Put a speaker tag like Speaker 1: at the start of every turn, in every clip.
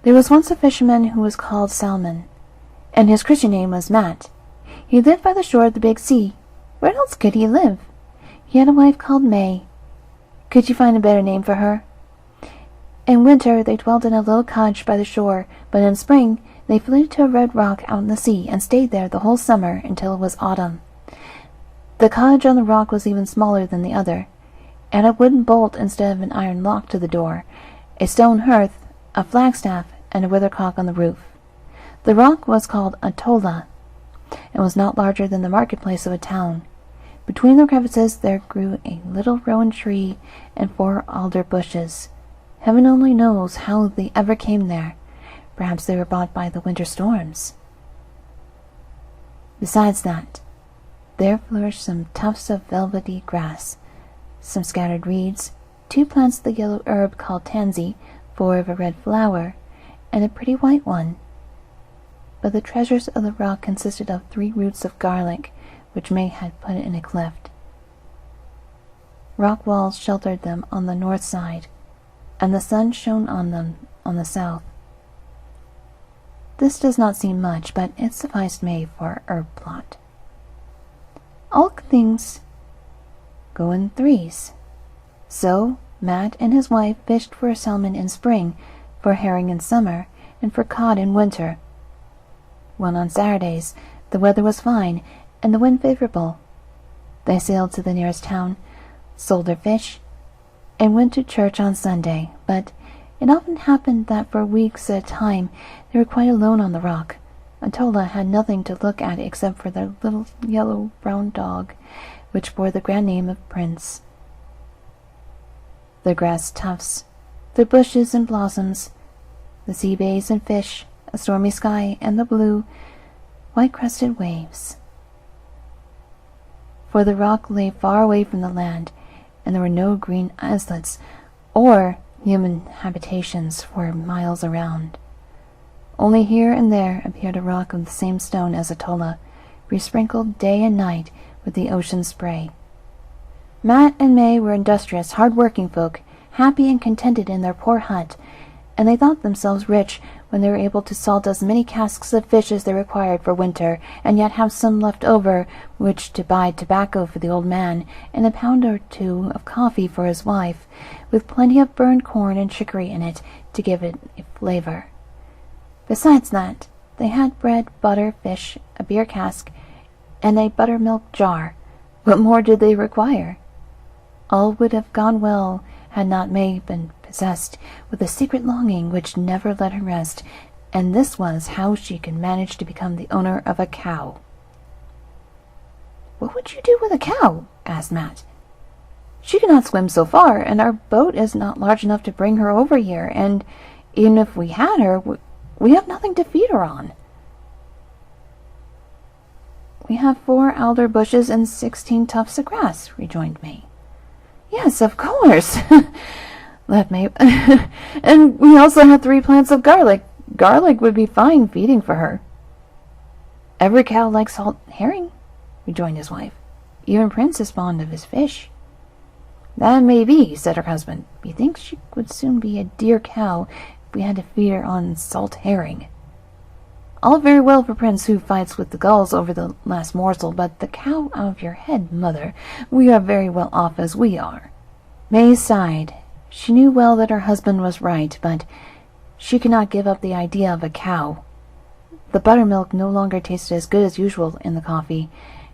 Speaker 1: There was once a fisherman who was called Salmon, and his Christian name was Matt. He lived by the shore of the big sea. Where else could he live? He had a wife called May. Could you find a better name for her? In winter they dwelt in a little cottage by the shore, but in spring they flew to a red rock out in the sea and stayed there the whole summer until it was autumn. The cottage on the rock was even smaller than the other, and a wooden bolt instead of an iron lock to the door, a stone hearth, a flagstaff, and a weathercock on the roof. The rock was called Atolla, and was not larger than the marketplace of a town. Between the crevices there grew a little rowan tree and 4 alder bushes. Heaven only knows how they ever came there. Perhaps they were brought by the winter storms. Besides that, there flourished some tufts of velvety grass, some scattered reeds, 2 plants of the yellow herb called tansy, 4 of a red flower, and a pretty white one. But the treasures of the rock consisted of 3 roots of garlic, which May had put in a cleft. Rock walls sheltered them on the north side, and the sun shone on them on the south. This does not seem much, but it sufficed May for a herb plot. All things go in threes. So Matt and his wife fished for salmon in spring, for herring in summer, and for cod in winter. When on Saturdays the weather was fine and the wind favorable, they sailed to the nearest town, sold their fish, and went to church on Sunday. But it often happened that for weeks at a time they were quite alone on the rock. Atolla had nothing to look at except for their little yellow-brown dog, which bore the grand name of Prince. The grass tufts, the bushes and blossoms, the sea bays and fish, a stormy sky, and the blue, white-crested waves. For the rock lay far away from the land, and there were no green islets or human habitations for miles around. Only here and there appeared a rock of the same stone as Atolla, besprinkled day and night with the ocean spray. Matt and May were industrious, hard-working folk, happy and contented in their poor hut, and they thought themselves rich when they were able to salt as many casks of fish as they required for winter, and yet have some left over which to buy tobacco for the old man, and a pound or 2 of coffee for his wife, with plenty of burned corn and chicory in it to give it a flavor. Besides that, they had bread, butter, fish, a beer cask, and a buttermilk jar. What more did they require? All would have gone well had not May been possessed with a secret longing which never let her rest, and this was how she could manage to become the owner of a cow. "What would you do with a cow?" asked Matt. "She cannot swim so far, and our boat is not large enough to bring her over here, and even if we had her, we have nothing to feed her on." "We have 4 alder bushes and 16 tufts of grass," rejoined May. "Yes, of course," laughed May. "And we also have 3 plants of garlic. Garlic would be fine feeding for her." "Every cow likes salt herring," rejoined his wife. "Even Prince is fond of his fish." "That may be," said her husband. "Methinks she would soon be a dear cow if we had to feed her on salt herring." "All very well for Prince, who fights with the gulls over the last morsel, but the cow out of your head, mother. We are very well off as we are." May sighed. She knew well that her husband was right, but she could not give up the idea of a cow. The buttermilk no longer tasted as good as usual in the coffee.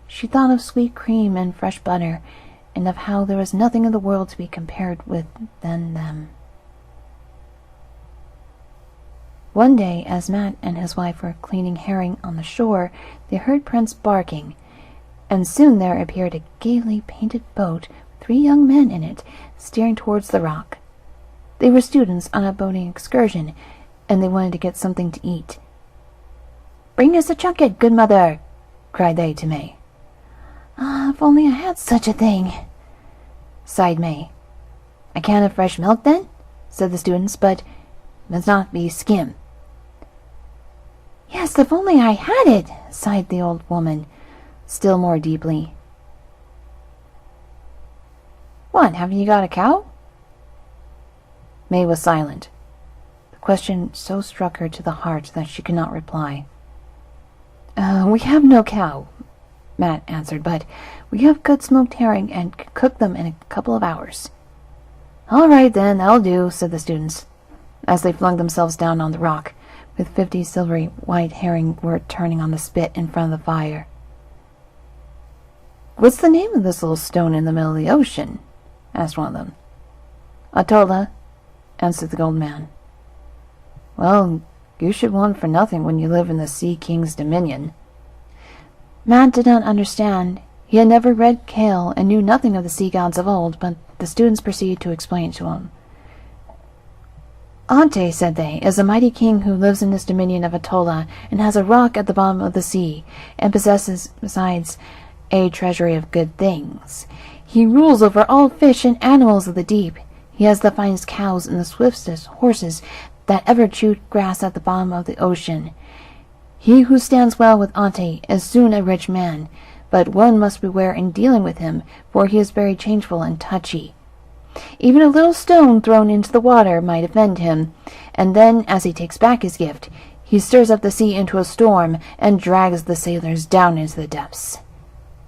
Speaker 1: She thought of sweet cream and fresh butter, and of how there was nothing in the world to be compared with than them. One day, as Matt and his wife were cleaning herring on the shore, they heard Prince barking, and soon there appeared a gaily painted boat with 3 young men in it, steering towards the rock. They were students on a boating excursion, and they wanted to get something to eat. "Bring us a junket, good mother," cried they to May. "Ah, if only I had such a thing," sighed May. "A can of fresh milk, then?" said the students, "but must not be skim." "Yes, if only I had it," sighed the old woman, still more deeply. "What, haven't you got a cow?" May was silent. The question so struck her to the heart that she could not reply. We have no cow, Matt answered, but we have good smoked herring and can cook them in a couple of hours. All right, then, that'll do, said the students, as they flung themselves down on the rock, with 50 silvery white herring were turning on the spit in front of the fire. What's the name of this little stone in the middle of the ocean? Asked one of them. Atolla, answered the old man. Well, you should want for nothing when you live in the Sea King's dominion. Matt did not understand. He had never read Kale and knew nothing of the sea gods of old, but the students proceeded to explain to him. Ante, said they, is a mighty king who lives in this dominion of Atolla and has a rock at the bottom of the sea, and possesses, besides, a treasury of good things. He rules over all fish and animals of the deep. He has the finest cows and the swiftest horses that ever chewed grass at the bottom of the ocean. He who stands well with Ante is soon a rich man, but one must beware in dealing with him, for he is very changeful and touchy. Even a little stone thrown into the water might offend him, and then, as he takes back his gift, he stirs up the sea into a storm and drags the sailors down into the depths.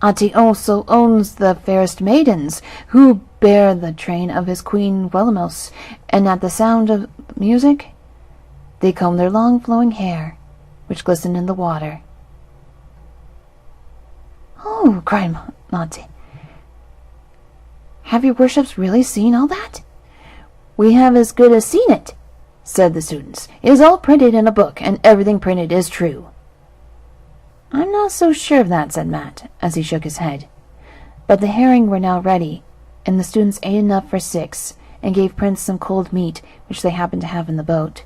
Speaker 1: Ante also owns the fairest maidens, who bear the train of his queen Wellamos, and at the sound of music they comb their long flowing hair, which glisten in the water. Oh, cried Ante. Have your worships really seen all that? We have as good as seen it, said the students. It is all printed in a book, and everything printed is true. I'm not so sure of that, said Matt, as he shook his head. But the herring were now ready, and the students ate enough for 6, and gave Prince some cold meat, which they happened to have in the boat.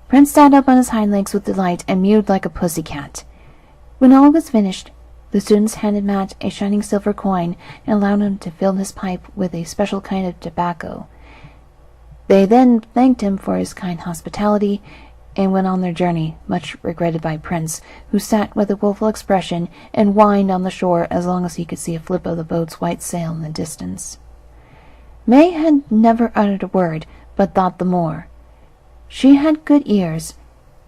Speaker 1: Prince sat up on his hind legs with delight and mewed like a pussy-cat. When all was finished, the students handed Matt a shining silver coin and allowed him to fill his pipe with a special kind of tobacco. They then thanked him for his kind hospitality and went on their journey, much regretted by Prince, who sat with a woeful expression and whined on the shore as long as he could see a flip of the boat's white sail in the distance. May had never uttered a word, but thought the more. She had good ears,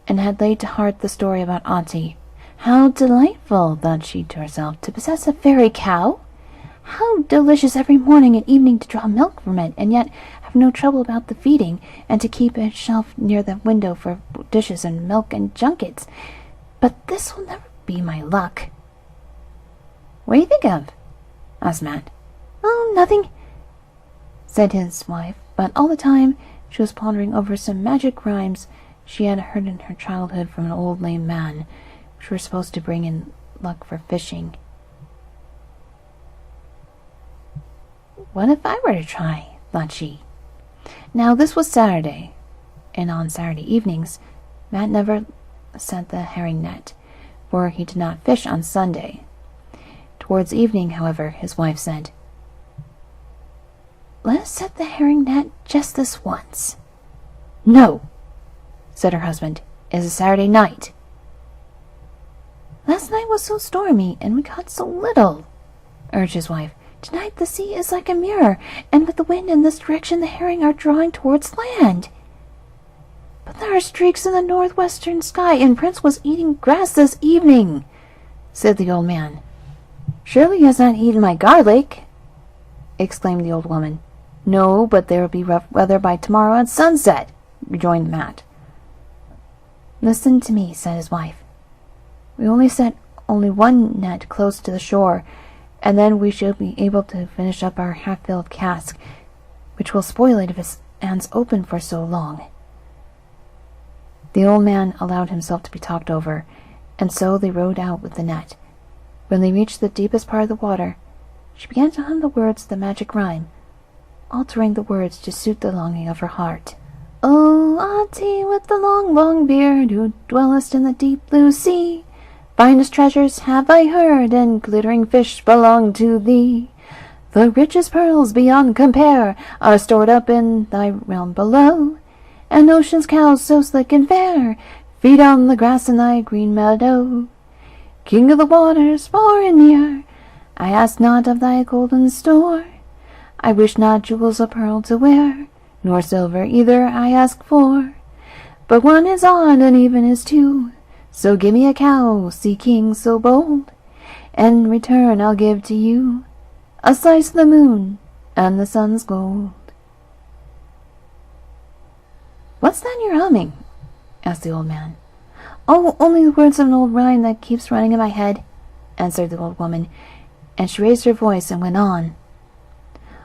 Speaker 1: and had laid to heart the story about Ante. How delightful, thought she to herself, to possess a fairy cow! How delicious every morning and evening to draw milk from it, and yet have no trouble about the feeding, and to keep a shelf near the window for dishes and milk and junkets. But this will never be my luck. What do you think of? Asked Matt. Oh, nothing, said his wife, but all the time she was pondering over some magic rhymes she had heard in her childhood from an old lame man, which were supposed to bring in luck for fishing. What if I were to try? Thought she. Now this was Saturday, and on Saturday evenings Matt never set the herring net, for he did not fish on Sunday. Towards evening, however, his wife said, Let us set the herring net just this once. No, said her husband. It is a Saturday night. Last night was so stormy, and we caught so little, urged his wife. Tonight the sea is like a mirror, and with the wind in this direction the herring are drawing towards land. But there are streaks in the northwestern sky, and Prince was eating grass this evening, said the old man. Surely he has not eaten my garlic, exclaimed the old woman. No, but there will be rough weather by tomorrow at sunset, rejoined Matt. Listen to me, said his wife. We only set one net close to the shore, and then we shall be able to finish up our half-filled cask, which will spoil it if it stands open for so long. The old man allowed himself to be talked over, and so they rowed out with the net. When they reached the deepest part of the water, she began to hum the words of the magic rhyme, altering the words to suit the longing of her heart. Oh, Ante with the long, long beard, who dwellest in the deep blue sea, finest treasures have I heard, and glittering fish belong to thee. The richest pearls beyond compare are stored up in thy realm below, and ocean's cows so slick and fair feed on the grass in thy green meadow. King of the waters, far and near, I ask not of thy golden store. I wish not jewels of pearl to wear, nor silver either I ask for. But one is odd and even is two. So give me a cow, sea king so bold. In return I'll give to you a slice of the moon and the sun's gold. What's that you're humming? Asked the old man. Oh, only the words of an old rhyme that keeps running in my head, answered the old woman, and she raised her voice and went on.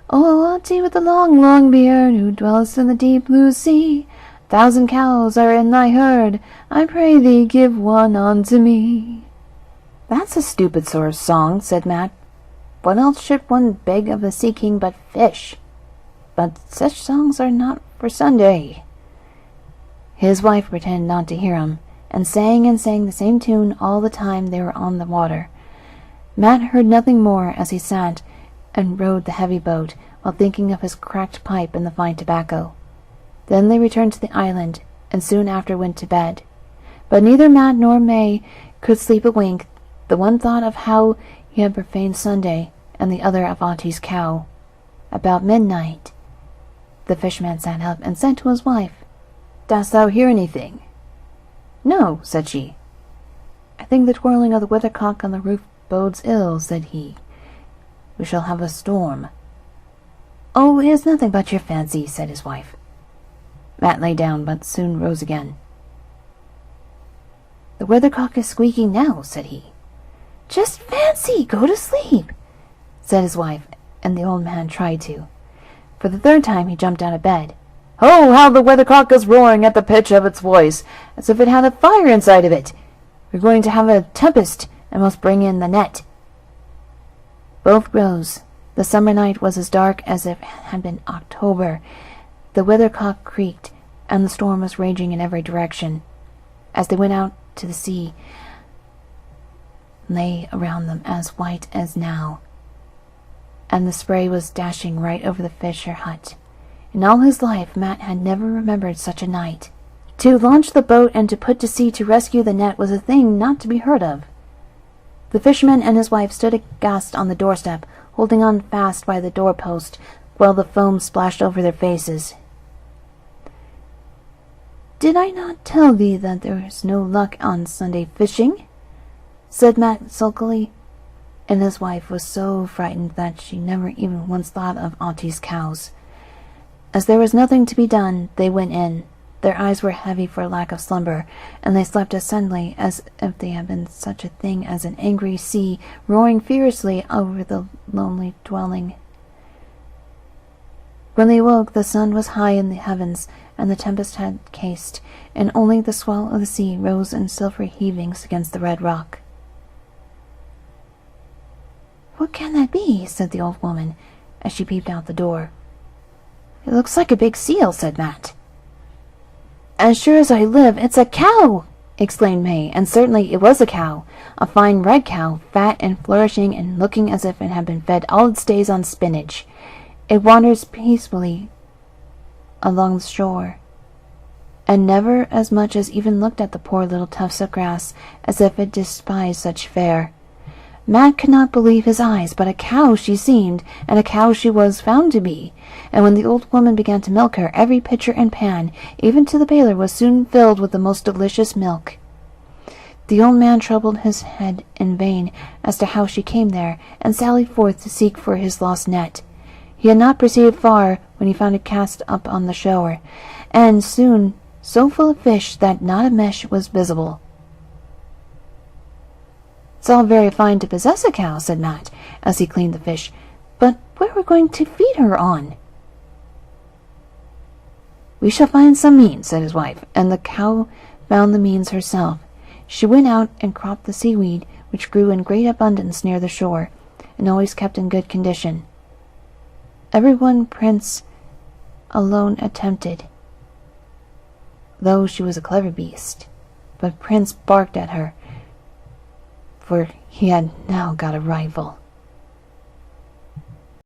Speaker 1: Oh, Auntie with the long, long beard, who dwellest in the deep blue sea, 1,000 cows are in thy herd, I pray thee give one unto me. That's a stupid sort of song, said Matt. What else should one beg of the sea king but fish? But such songs are not for Sunday. His wife pretended not to hear him, and sang the same tune all the time they were on the water. Matt heard nothing more as he sat and rowed the heavy boat, while thinking of his cracked pipe and the fine tobacco. Then they returned to the island, and soon after went to bed. But neither Matt nor May could sleep a wink, the one thought of how he had profaned Sunday, and the other of Auntie's cow. About midnight, the fisherman sat up and said to his wife, Dost thou hear anything? No, said she. I think the twirling of the weathercock on the roof bodes ill, said he. We shall have a storm. Oh, it is nothing but your fancy, said his wife. Matt lay down, but soon rose again. The weathercock is squeaking now, said he. Just fancy, go to sleep, said his wife, and the old man tried to. For the third time he jumped out of bed. Oh, how the weathercock is roaring at the pitch of its voice, as if it had a fire inside of it. We're going to have a tempest, and must bring in the net. Both rose. The summer night was as dark as if it had been October. The weathercock creaked, and the storm was raging in every direction. As they went out to the sea, lay around them as white as now, and the spray was dashing right over the fisher hut. In all his life, Matt had never remembered such a night. To launch the boat and to put to sea to rescue the net was a thing not to be heard of. The fisherman and his wife stood aghast on the doorstep, holding on fast by the doorpost, while the foam splashed over their faces. Did I not tell thee that there is no luck on Sunday fishing? Said Matt sulkily, and his wife was so frightened that she never even once thought of Auntie's cows. As there was nothing to be done, they went in. Their eyes were heavy for lack of slumber, and they slept as soundly as if they had been such a thing as an angry sea roaring fiercely over the lonely dwelling. When they woke, the sun was high in the heavens, and the tempest had cased, and only the swell of the sea rose in silvery heavings against the red rock. What can that be? Said the old woman, as she peeped out the door. It looks like a big seal, said Matt. As sure as I live, it's a cow, exclaimed May, and certainly it was a cow, a fine red cow, fat and flourishing and looking as if it had been fed all its days on spinach. It wanders peacefully along the shore, and never as much as even looked at the poor little tufts of grass, as if it despised such fare. Matt could not believe his eyes, but a cow she seemed, and a cow she was found to be. And when the old woman began to milk her, every pitcher and pan, even to the pail, was soon filled with the most delicious milk. The old man troubled his head in vain as to how she came there, and sallied forth to seek for his lost net. He had not proceeded far when he found it cast up on the shore, and soon so full of fish that not a mesh was visible. It's all very fine to possess a cow, said Matt, as he cleaned the fish, but what are we going to feed her on? We shall find some means, said his wife, and the cow found the means herself. She went out and cropped the seaweed, which grew in great abundance near the shore, and always kept in good condition. Everyone Prince alone attempted, though she was a clever beast, but Prince barked at her, for he had now got a rival.